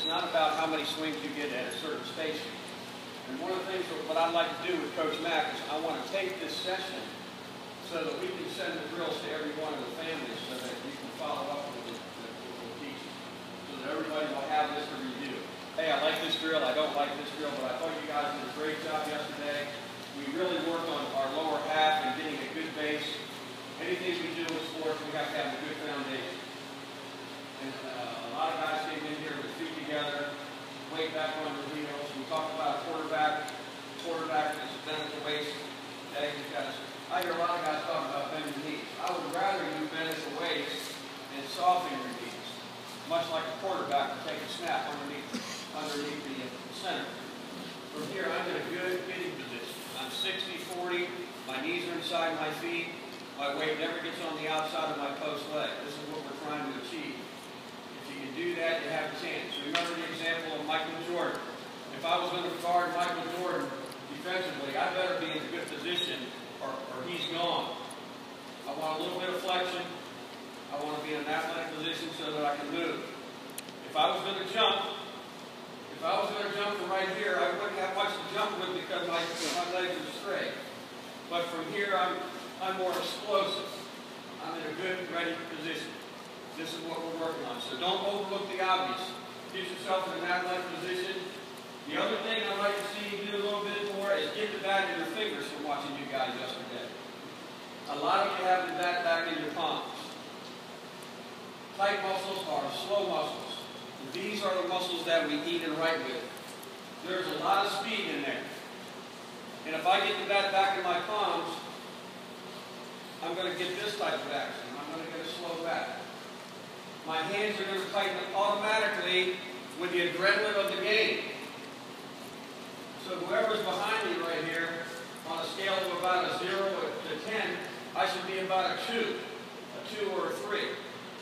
not about how many swings you get at a certain station. And one of the things what I'd like to do with Coach Mack is I want to take this session so that we can send the drills to every one of the families so that you can follow up with the teachers. So that everybody will have this to review. Hey, I like this drill, I don't like this drill, but I thought you guys did a great job yesterday. We really worked on our lower half and getting a good base. Anything we do with sports, we have to have a good foundation. And a lot of guys came in here with feet together, weight back on their heels. We talked about a quarterback is bending the waist. Okay, I hear a lot of guys talking about bending the knees. I would rather you bend the waist and soften your knees, much like a quarterback would take a snap underneath the center. From here, I'm in a good hitting position. I'm 60-40. My knees are inside my feet. My weight never gets on the outside of my post leg. This is what we're trying to achieve. If you can do that, you have a chance. Remember the example of Michael Jordan. If I was going to guard Michael Jordan defensively, I better be in a good position or he's gone. I want a little bit of flexion. I want to be in an athletic position so that I can move. If I was going to jump from right here, I wouldn't have much to jump with because my legs are straight. But from here, I'm more explosive. I'm in a good, ready position. This is what we're working on. So don't overlook the obvious. Get yourself in an athletic position. The other thing I'd like to see you do a little bit more is get the bat in your fingers from watching you guys yesterday. A lot of you have the bat back in your palms. Tight muscles are slow muscles. These are the muscles that we eat and write with. There's a lot of speed in there. And if I get the bat back in my palms, I'm going to get this type of action. I'm going to get a slow bat. My hands are going to tighten automatically with the adrenaline of the game. So whoever's behind me right here, on a scale of about a 0 to 10, I should be about a 2 or a 3.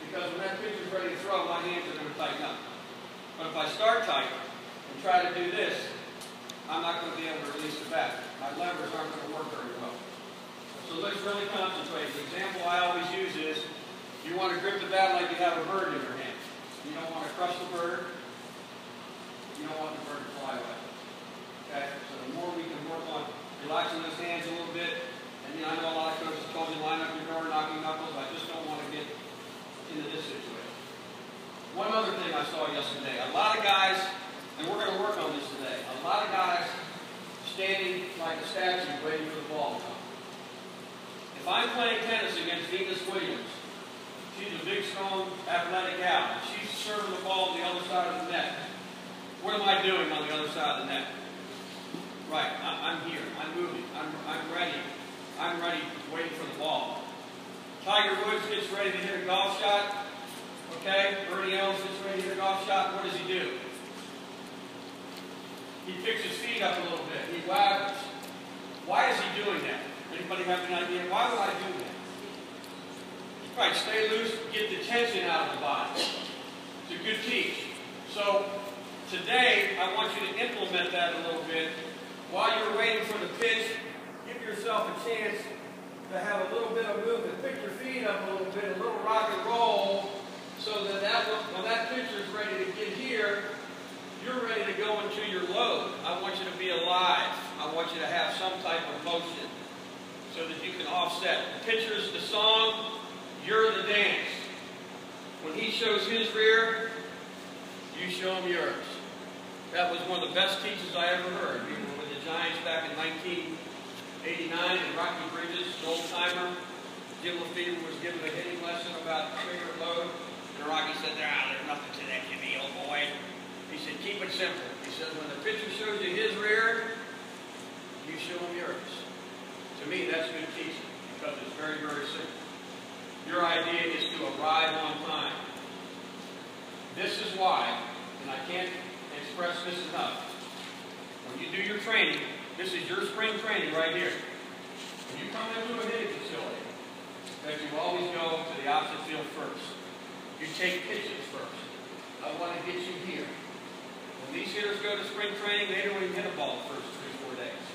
Because when that pitcher's ready to throw, my hands are going to tighten up. But if I start tight and try to do this, I'm not going to be able to release the bat. My levers aren't going to work very well. So let's really concentrate. The example I always use is, you want to grip the bat like you have a bird in your hand. You don't want to crush the bird. You don't want the bird to fly away. Okay? So the more we can work on relaxing those hands a little bit, and I know a lot of coaches told you line up your door, knocking knuckles. I just don't want to get into this situation. One other thing I saw yesterday, a lot of guys, and we're going to work on this today, a lot of guys standing like a statue waiting for the ball to come. If I'm playing tennis against Venus Williams, she's a big, strong, athletic gal, and she's serving the ball on the other side of the net. What am I doing on the other side of the net? Right, I'm here, I'm moving, I'm ready. I'm ready, waiting for the ball. Tiger Woods gets ready to hit a golf shot. Okay, Bernie Els gets ready to hit a golf shot. What does he do? He picks his feet up a little bit. He waggles. Why is he doing that? Anybody have an idea? Why would I do that? Right, stay loose, get the tension out of the body. It's a good teach. So today, I want you to implement that a little bit. While you're waiting for the pitch, give yourself a chance to have a little bit of movement. Pick your feet up a little bit, a little rock and roll, so that when that pitcher is ready to get here, you're ready to go into your load. I want you to be alive. I want you to have some type of motion so that you can offset. The pitcher's the song, you're the dance. When he shows his rear, you show him yours. That was one of the best teachers I ever heard. We were with the Giants back in 1989, and Rocky Bridges, an old-timer, Jim Lefevre was given a hitting lesson about trigger load. And Rocky said, there's nothing to that, Jimmy, old boy. He said, keep it simple. He said, when the pitcher shows you his rear, you show him yours. To me, that's good teaching, because it's very, very simple. Your idea is to arrive on time. This is why, and I can't express this enough, when you do your training, this is your spring training right here. When you come into a hitting facility, that you always go to the opposite field first. You take pitches first. I want to get you here. When these hitters go to spring training, they don't even hit a ball the first 3 or 4 days.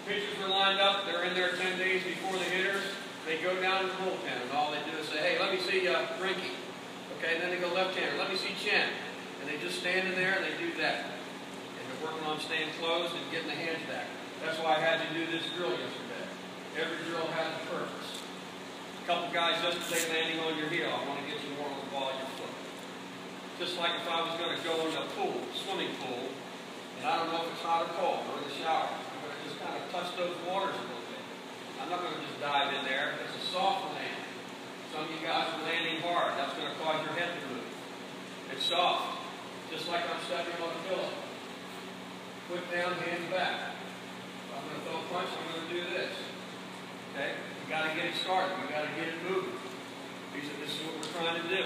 Pitchers are lined up. They're in there 10 days before the hitters. They go down to the bullpen, and all they do is say, hey, let me see Rinky. Okay, and then they go left-hander. Let me see Chen. And they just stand in there and they do that. And they're working on staying closed and getting the hands back. That's why I had you do this drill yesterday. Every drill has a purpose. A couple guys yesterday landing on your heel. I want to get you more on the ball of your foot. Just like if I was going to go in a pool, swimming pool, and I don't know if it's hot or cold, or in the shower. I'm going to just kind of touch those waters a little bit. I'm not going to just dive in there. It's a soft land. Some of you guys are landing hard. That's going to cause your head to move. It's soft. Just like I'm stepping on a pillow. Foot down, hands back. If I'm going to throw a punch, I'm going to do this. Okay? You got to get it started. You got to get it moving. This is what we're trying to do.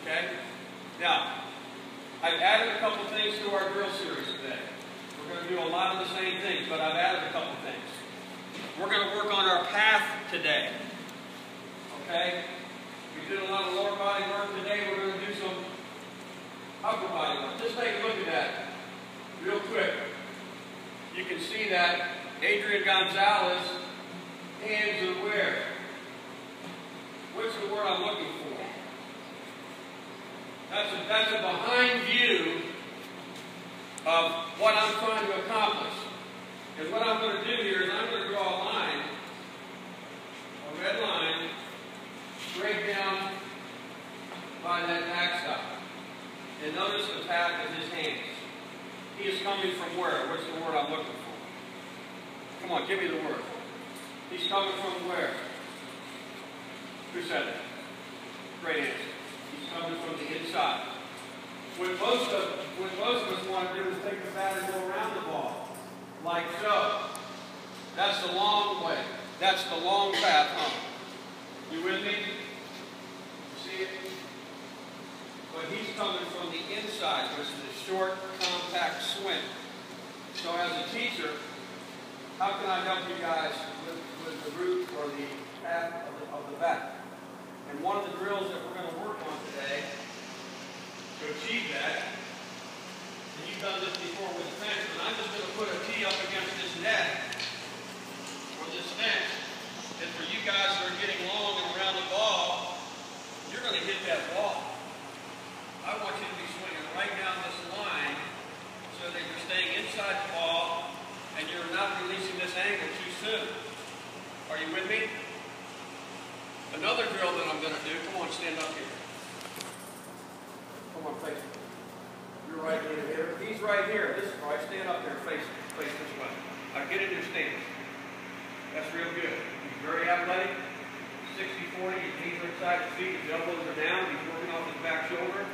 Okay? Now, I've added a couple things to our drill series today. We're going to do a lot of the same things, but I've added a couple things. We're going to work on our path today. Okay? We did a lot of lower body work today. We're going to do some upper body work. Just take a look at that real quick. You can see that Adrian Gonzalez hands are where? What's the word I'm looking for? That's a behind view of what I'm trying to accomplish. And what I'm going to do here is I'm going to draw a line, a red line, straight down by that backstop. And notice the path of his hands. He is coming from where? What's the word I'm looking for? Come on, give me the word. He's coming from where? Who said it? Great answer. He's coming from the inside. What most of us want to do is take the bat and go around the ball. Like so. That's the long way. That's the long path home. You with me? See it? But he's coming from the inside, which is a short, compact swing. So as a teacher, how can I help you guys with the route or the path of the bat? And one of the drills that we're going to work on today to achieve that, and you've done this before with the fence, but I'm just going to put a tee up against this net, or this fence, and for you guys that are getting long and around the ball, you're going to hit that ball. I want you to be swinging right down this line so that you're staying inside the ball and you're not releasing this angle too soon. Are you with me? Another drill that I'm going to do, come on, stand up here. Come on, face me. You're right in here. He's right here. This is right. Stand up there and face this way. Now get in your stance. That's real good. He's very athletic. 60-40, his knees are inside his feet, his elbows are down, he's working off his back shoulder.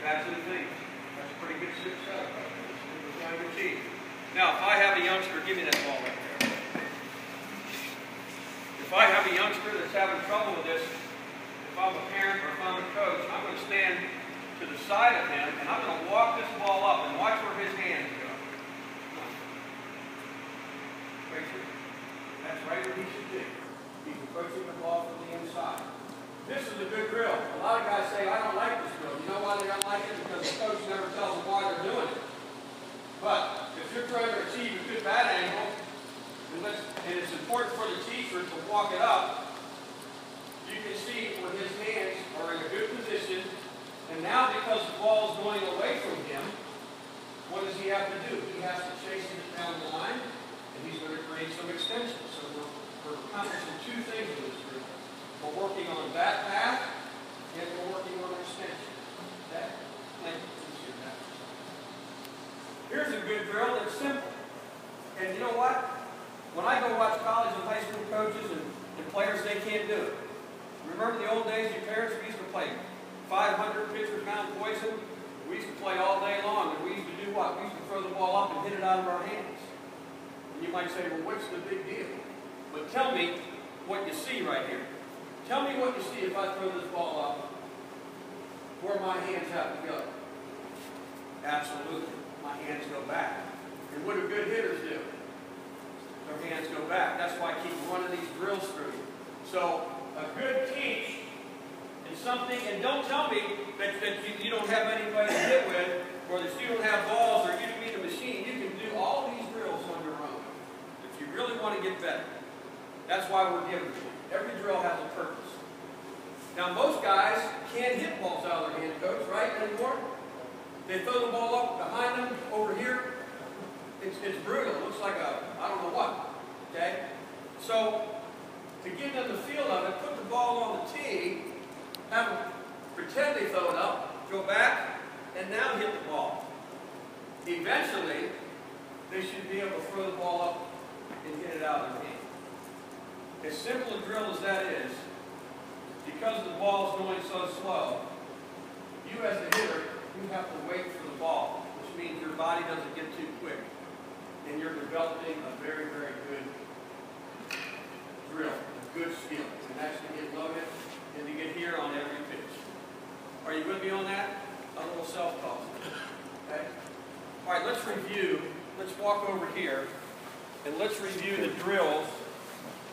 That's the thing. That's a pretty good setup right there. This is what we're trying to achieve. Now, if I have a youngster, give me that ball right there. If I have a youngster that's having trouble with this, if I'm a parent or if I'm a coach, I'm going to stand to the side of him and I'm going to walk this ball up and watch where his hands go. Right here. That's right where he should be. He's approaching the ball from the inside. This is a good drill. A lot of guys say, I don't like this drill. You know why they don't like it? Because the coach never tells them why they're doing it. But if you're trying to achieve a good bat angle, and it's important for the teacher to walk it up, you can see where his hands are in a good position. And now because the ball is going away from him, what does he have to do? He has to chase it down the line, and he's going to create some extension. So we're accomplishing two things with this drill. We're working on that path, and we're working on extension. That, here's a good drill that's simple. And you know what? When I go watch college and high school coaches and players, they can't do it. Remember the old days, your parents, we used to play 500 pitchers Mount Poison. We used to play all day long, and we used to do what? We used to throw the ball up and hit it out of our hands. And you might say, well, what's the big deal? But tell me what you see right here. Tell me what you see if I throw this ball up, where my hands have to go. Absolutely. My hands go back. And what do good hitters do? Their hands go back. That's why I keep running these drills through you. So a good teach is something, and don't tell me that you don't have anybody to hit with, or that you don't have balls, or you don't need a machine. You can do all these drills on your own if you really want to get better. That's why we're giving it to you. Every drill has a purpose. Now most guys can't hit balls out of their hand, coach, right, anymore? They throw the ball up behind them over here. It's brutal. It looks like I don't know what. Okay? So, to give them the feel of it, put the ball on the tee, have them pretend they throw it up, go back, and now hit the ball. Eventually, they should be able to throw the ball up and hit it out of their hand. As simple a drill as that is, because the ball is going so slow, you as the hitter, you have to wait for the ball, which means your body doesn't get too quick. And you're developing a very, very good drill, a good skill. And that's to get loaded and to get here on every pitch. Are you with me on that? A little self-talk. Okay? All right, let's review. Let's walk over here and let's review the drills.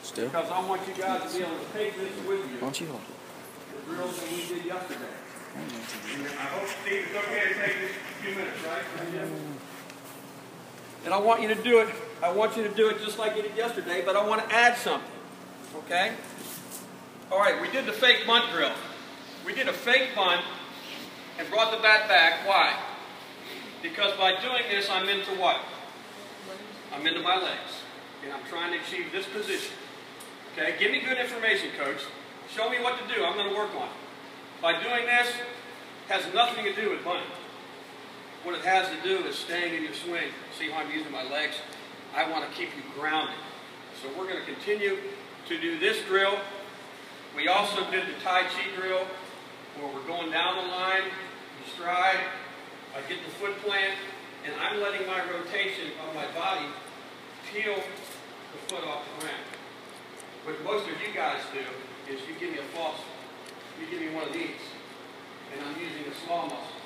Still? Because I want you guys to be able to take this with you. Why don't you hold it? The drills that we did yesterday. I hope, Steve, it's okay to take this a few minutes, right? And I want you to do it. I want you to do it just like you did yesterday, but I want to add something. Okay? All right, we did the fake bunt drill. We did a fake bunt and brought the bat back. Why? Because by doing this, I'm into what? I'm into my legs. And I'm trying to achieve this position. Okay? Give me good information, coach. Show me what to do. I'm going to work on it. By doing this, has nothing to do with bunting. What it has to do is staying in your swing. See how I'm using my legs? I want to keep you grounded. So we're going to continue to do this drill. We also did the Tai Chi drill, where we're going down the line, you stride, I get the foot plant, and I'm letting my rotation of my body peel the foot off the ground. What most of you guys do is you give me a false, you give me one of these, and I'm using the small muscles.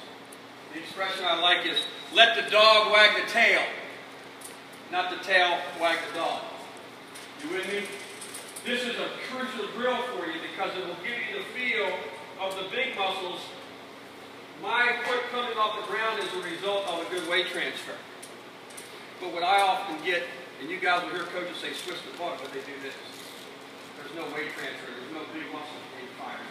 The expression I like is, let the dog wag the tail, not the tail wag the dog. You with me? This is a crucial drill for you because it will give you the feel of the big muscles. My foot coming off the ground is a result of a good weight transfer. But what I often get, and you guys will hear coaches say switch the butt, but they do this. There's no weight transfer. There's no big muscles being fired.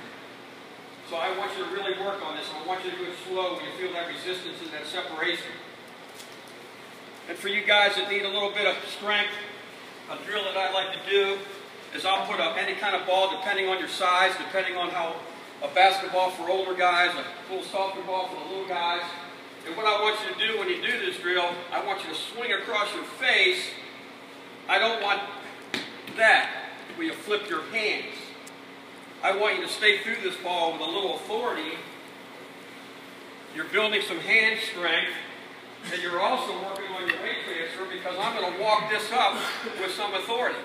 So I want you to really work on this. I want you to do it slow when you feel that resistance and that separation. And for you guys that need a little bit of strength, a drill that I like to do is I'll put up any kind of ball depending on your size, depending on how a basketball for older guys, a little softer ball for the little guys. And what I want you to do when you do this drill, I want you to swing across your face. I don't want that where you flip your hands. I want you to stay through this ball with a little authority. You're building some hand strength, and you're also working on your weight transfer because I'm going to walk this up with some authority.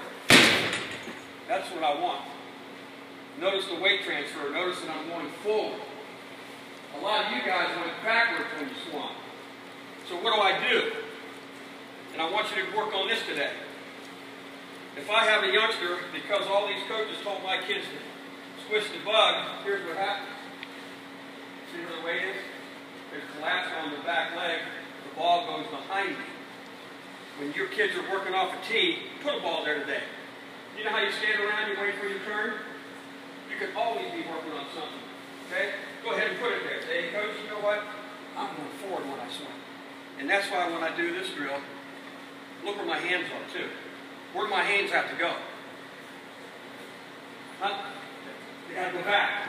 That's what I want. Notice the weight transfer. Notice that I'm going forward. A lot of you guys went backwards when you swung. So what do? And I want you to work on this today. If I have a youngster, because all these coaches told my kids to squish the bug, here's what happens. See where the weight is? There's collapse on the back leg. The ball goes behind you. When your kids are working off a tee, put a ball there today. You know how you stand around, you wait for your turn? You can always be working on something. Okay? Go ahead and put it there. Say, hey, coach, you know what? I'm going forward when I swing. And that's why when I do this drill, look where my hands are, too. Where do my hands have to go? Huh? They got to go back.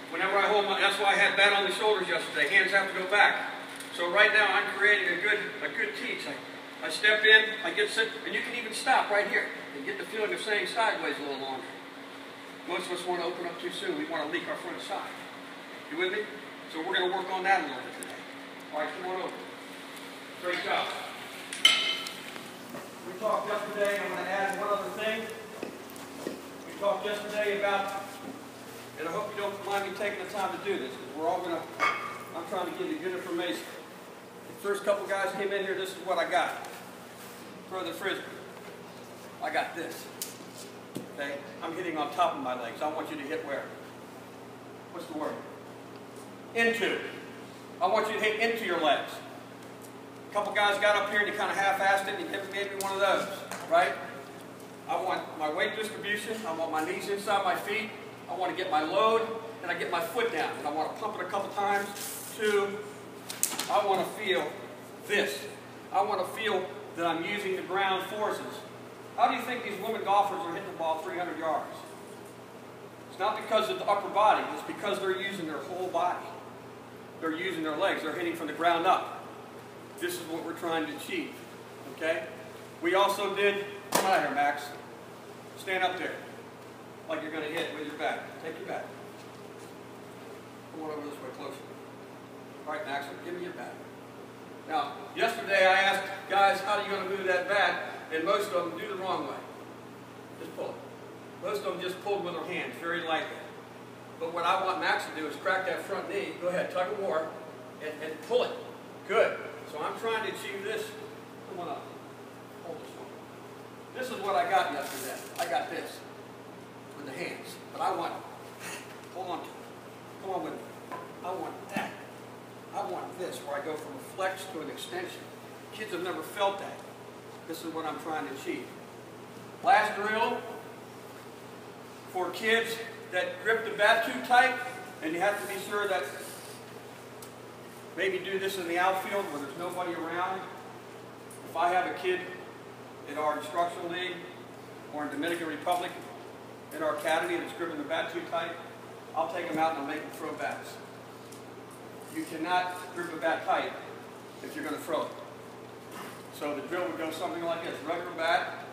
Whenever I hold my, that's why I had bat on the shoulders yesterday. Hands have to go back. So right now I'm creating a good teach. I step in, I get sit, and you can even stop right here and get the feeling of staying sideways a little longer. Most of us want to open up too soon. We want to leak our front side. You with me? So we're going to work on that a little bit today. All right, come on over. Great job. We talked yesterday, I'm going to add one other thing. We talked yesterday about, and I hope you don't mind me taking the time to do this, because we're all going to, I'm trying to give you good information. The first couple guys came in here, this is what I got. Throw the frisbee. I got this. Okay? I'm hitting on top of my legs. I want you to hit where? What's the word? Into. I want you to hit into your legs. A couple guys got up here and you kind of half-assed it and you gave me one of those, right? I want my weight distribution. I want my knees inside my feet. I want to get my load and I get my foot down. And I want to pump it a couple times. 2, I want to feel this. I want to feel that I'm using the ground forces. How do you think these women golfers are hitting the ball 300 yards? It's not because of the upper body. It's because they're using their whole body. They're using their legs. They're hitting from the ground up. This is what we're trying to achieve. Okay? We also did, come out here, Max. Stand up there. Like you're going to hit with your back. Take your back. Come on over this way closer. All right, Max, give me your bat. Now, yesterday I asked guys, how are you going to move that bat? And most of them do the wrong way. Just pull it. Most of them just pulled with their hands, very lightly. But what I want Max to do is crack that front knee. Go ahead, tug of war, and pull it. Good. So I'm trying to achieve this. Come on up. Hold this one. This is what I got yesterday. I got this with the hands. But I want, hold on to it. Come on with me. I want that. I want this, where I go from a flex to an extension. Kids have never felt that. This is what I'm trying to achieve. Last drill for kids that grip the bat too tight, and you have to be sure that maybe do this in the outfield where there's nobody around. If I have a kid in our instructional league or in Dominican Republic in our academy that's gripping the bat too tight, I'll take them out and I'll make them throw bats. You cannot grip a bat tight if you're going to throw it. So the drill would go something like this. Regular bat,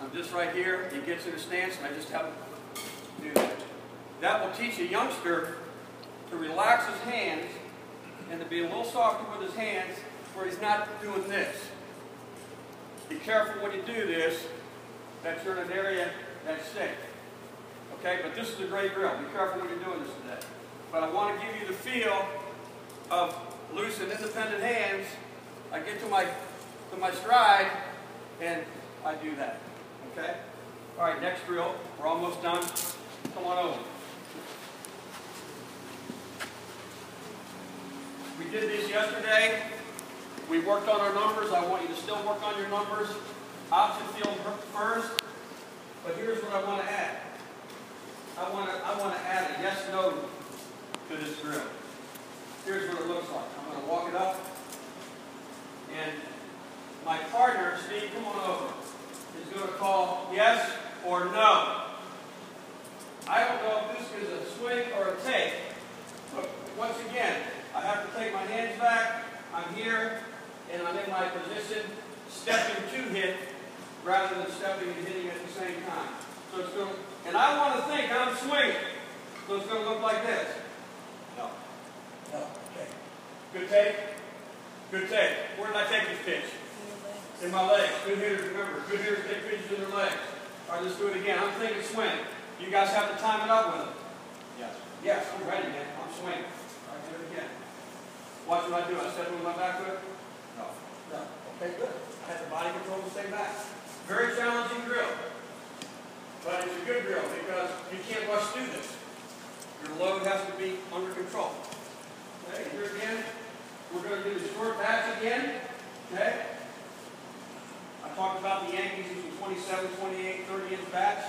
I'm just right here, he gets in a stance and I just have him do that. That will teach a youngster to relax his hands and to be a little softer with his hands where he's not doing this. Be careful when you do this that you're in an area that's safe. Okay, but this is a great drill. Be careful when you're doing this today. But I want to give you the feel of loose and independent hands. I get to my stride and I do that. Okay? All right, next drill. We're almost done. Come on over. We did this yesterday. We worked on our numbers. I want you to still work on your numbers. Option field first. But here's what I want to add. I want to add a yes/no to this drill. Here's what it looks like. I'm going to walk it up, and my partner, Steve, come on over, is going to call yes or no. I don't know if this is a swing or a take. Look, once again, I have to take my hands back. I'm here, and I'm in my position, stepping to hit rather than stepping and hitting at the same time. So it's going to, and I want to think I'm swinging. So it's going to look like this. No. No. Okay. Good take. Good take. Where did I take this pitch? In my legs. Good hitters, remember. Good hitters take pitches in their legs. All right, let's do it again. I'm thinking swing. You guys have to time it up with it. Yes. Yes, I'm ready, man. I'm swinging. All right, do it again. Watch what I do. I step with my back foot. No. No. Okay, good. I have the body control to stay back. Very challenging drill. But it's a good drill because you can't rush through this. Your load has to be under control. Okay, here again, we're going to do the short bats again. Okay? I talked about the Yankees using 27, 28, 30-inch bats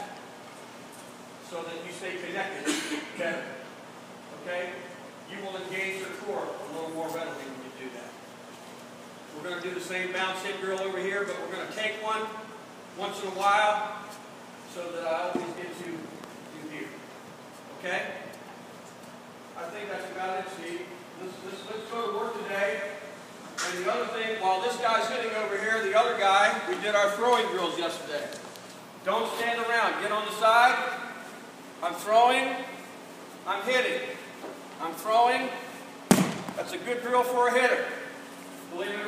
so that you stay connected better. Okay? You will engage your core a little more readily when you do that. We're going to do the same bounce hit drill over here, but we're going to take one once in a while so that I always get to here. Okay? I think that's about it, Steve. Let's go to work today. And the other thing, while this guy's hitting over here, the other guy, we did our throwing drills yesterday. Don't stand around. Get on the side. I'm throwing. I'm hitting. I'm throwing. That's a good drill for a hitter. Believe it or not.